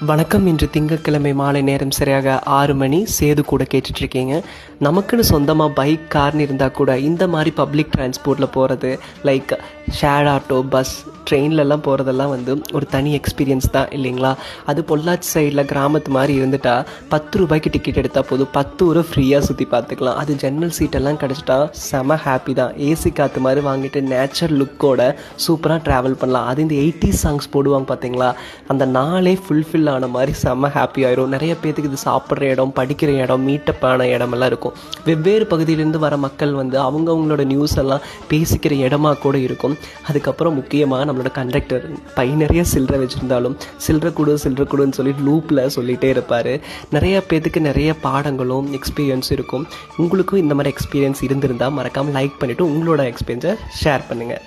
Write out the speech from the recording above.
வணக்கம். இன்று திங்கட்கிழமை மாலை நேரம் சரியாக 6 மணி. சேது கூட கேட்டுட்ருக்கீங்க. நமக்குன்னு சொந்தமாக பைக் கார்னு இருந்தால் கூட இந்த மாதிரி பப்ளிக் டிரான்ஸ்போர்ட்டில் போகிறது, லைக் ஷேர் ஆட்டோ, பஸ், ட்ரெயின்லலாம் போகிறதெல்லாம் ஒரு தனி எக்ஸ்பீரியன்ஸ் தான் இல்லைங்களா? அது பொள்ளாச்சி சைடில் கிராமத்து மாதிரி இருந்துட்டால் 10 ரூபாய்க்கு டிக்கெட் எடுத்தால் போதும், 10 ஊரை ஃப்ரீயாக சுற்றி பார்த்துக்கலாம். அது ஜன்னல் சீட்டெல்லாம் கிடச்சிட்டா செம ஹாப்பி தான். ஏசி காற்று மாதிரி வாங்கிட்டு நேச்சர் லுக்கோட சூப்பராக ட்ராவல் பண்ணலாம். அது இந்த 80s சாங்ஸ் போடுவாங்க பார்த்தீங்களா, அந்த நாளே ஃபுல்ஃபில் ஆன மாதிரி செம்ம ஹாப்பி ஆயிரும். நிறைய பேத்துக்கு இது சாப்பிட்ற இடம், படிக்கிற இடம், மீட்டப் ஆன இடமெல்லாம் இருக்கும். வெவ்வேறு பகுதியிலேருந்து வர மக்கள் அவங்கவுங்களோட நியூஸ் எல்லாம் பேசிக்கிற இடமா கூட இருக்கும். அதுக்கப்புறம் முக்கியமாக நம்மளோட கண்டக்டர் பை நிறைய சில்லறை வச்சுருந்தாலும் சில்லறை கொடுன்னு சொல்லி லூப்பில் சொல்லிகிட்டே இருப்பார். நிறைய பேத்துக்கு நிறைய பாடங்களும் எக்ஸ்பீரியன்ஸும் இருக்கும். உங்களுக்கும் இந்த மாதிரி எக்ஸ்பீரியன்ஸ் இருந்திருந்தால் மறக்காமல் லைக் பண்ணிவிட்டு உங்களோட எக்ஸ்பீரியன்ஸை ஷேர் பண்ணுங்கள்.